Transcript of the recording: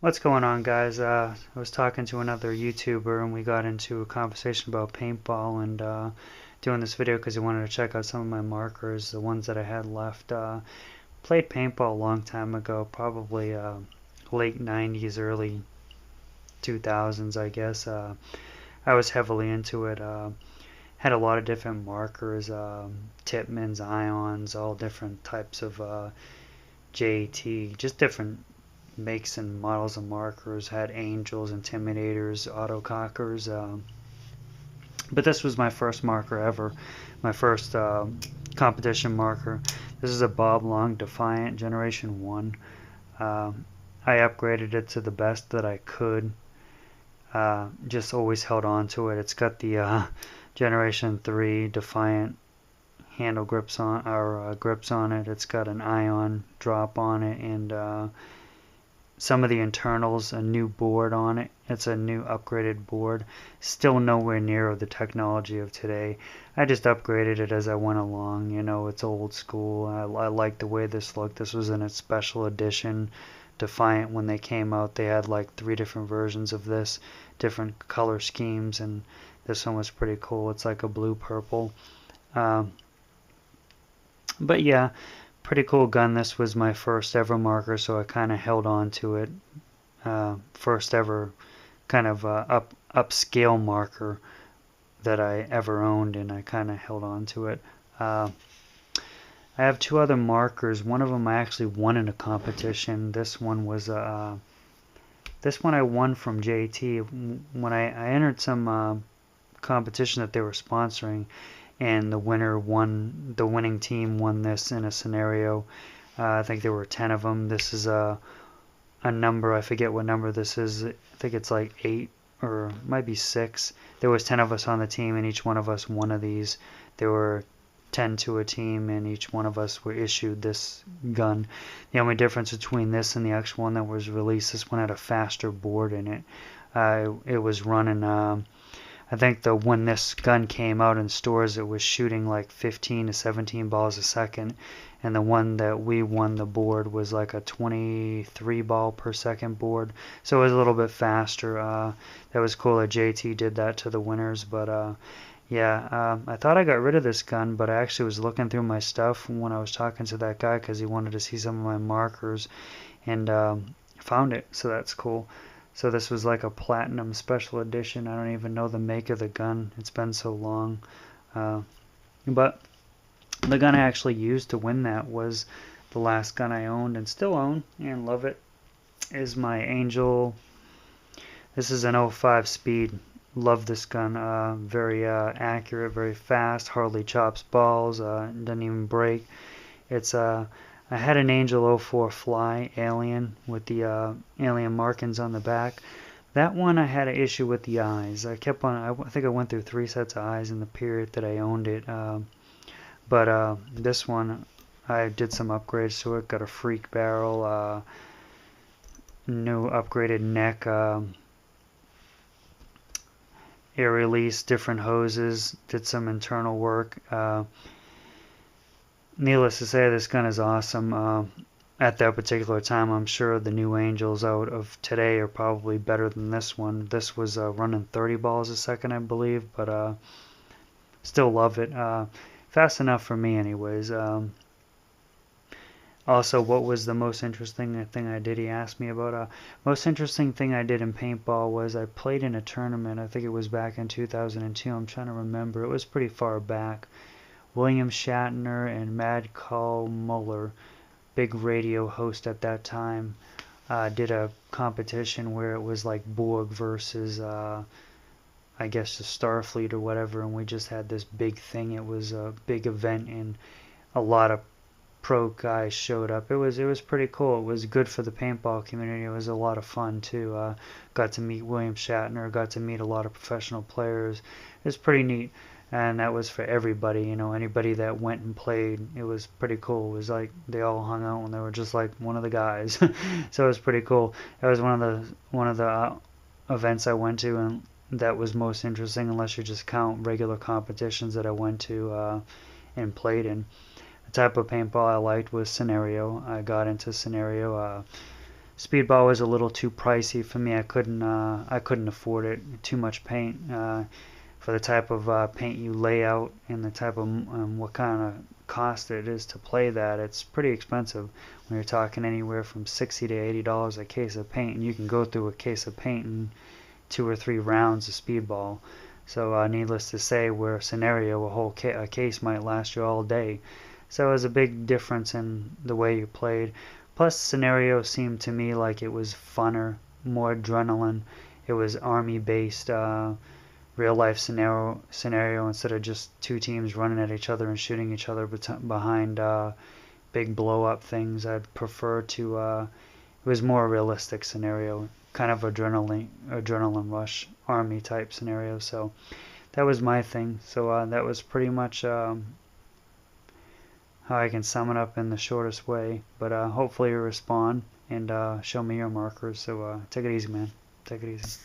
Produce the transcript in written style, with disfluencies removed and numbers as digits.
What's going on, guys? I was talking to another YouTuber and we got into a conversation about paintball and doing this video because he wanted to check out some of my markers, the ones that I had left. Played paintball a long time ago, probably late 90s, early 2000s, I guess. I was heavily into it. Had a lot of different markers, Titman's, ions, all different types of JT, just different makes and models of markers. Had angels, intimidators, autocockers. But this was my first marker ever, my first competition marker. This is a Bob Long Defiant Generation 1. Uh, I upgraded it to the best that I could. Just always held on to it. It's got the Generation 3 Defiant handle grips on, or grips on it. It's got an ion drop on it, and some of the internals, a new board on it. It's a new upgraded board. Still nowhere near the technology of today. I just upgraded it as I went along. You know, it's old school. I like the way this looked. This was in its special edition. Defiant, when they came out, they had like 3 different versions of this, different color schemes, and this one was pretty cool. It's like a blue purple. Um, but yeah, pretty cool gun. This was my first ever marker, so I kind of held on to it. First ever kind of upscale marker that I ever owned, and I kind of held on to it. I have 2 other markers. One of them I actually won in a competition. This one was this one I won from JT when I entered some competition that they were sponsoring, and the winner won. The winning team won this in a scenario. I think there were 10 of them. This is a number. I forget what number this is. I think it's like 8 or it might be 6. There was 10 of us on the team, and each one of us one of these. There were 10 to a team, and each one of us were issued this gun. The only difference between this and the actual one that was released, this one had a faster board in it. It was running. I think when this gun came out in stores, it was shooting like 15 to 17 balls a second, and the one that we won the board was like a 23 ball per second board, so it was a little bit faster. That was cool that JT did that to the winners, but yeah, I thought I got rid of this gun, but I actually was looking through my stuff when I was talking to that guy because he wanted to see some of my markers, and found it, so that's cool. So this was like a platinum special edition. I don't even know the make of the gun. It's been so long. But the gun I actually used to win that was the last gun I owned and still own and love it. Is my Angel. This is an '05 Speed. Love this gun. Very accurate, very fast. Hardly chops balls. Doesn't even break. It's I had an Angel '04 Fly Alien with the alien markings on the back. That one I had an issue with the eyes. I kept on. I think I went through 3 sets of eyes in the period that I owned it. But this one, I did some upgrades to it. Got a freak barrel, new upgraded neck, air release, different hoses. Did some internal work. Needless to say, this gun is awesome. At that particular time, I'm sure the new Angels out of today are probably better than this one. This was running 30 balls a second, I believe, but still love it. Fast enough for me, anyways. Also, what was the most interesting thing I did? He asked me about. Most interesting thing I did in paintball was I played in a tournament. I think it was back in 2002. I'm trying to remember. It was pretty far back. William Shatner and Mad Call Muller, big radio host at that time, did a competition where it was like Borg versus, I guess, the Starfleet or whatever, and we just had this big thing. It was a big event, and a lot of pro guys showed up. It was pretty cool. It was good for the paintball community. It was a lot of fun too. Got to meet William Shatner. Got to meet a lot of professional players. It was pretty neat. And that was for everybody, you know, anybody that went and played. It was pretty cool. It was like they all hung out and they were just like one of the guys. So it was pretty cool. That was one of the events I went to, and that was most interesting, unless you just count regular competitions that I went to and played in. The type of paintball I liked was scenario. I got into scenario. Speedball was a little too pricey for me. I couldn't afford it. Too much paint for the type of paint you lay out and the type of what kind of cost it is to play that. It's pretty expensive when you're talking anywhere from $60 to $80 a case of paint, and you can go through a case of paint in 2 or 3 rounds of speedball. So needless to say, where a scenario, a case might last you all day. So it was a big difference in the way you played. Plus, scenario seemed to me like it was funner, more adrenaline. It was army-based, real life scenario instead of just two teams running at each other and shooting each other behind big blow up things. I'd prefer to it was more realistic scenario, kind of adrenaline rush army type scenario. So that was my thing. So that was pretty much how I can sum it up in the shortest way. But hopefully you respond and show me your markers. So take it easy, man. Take it easy.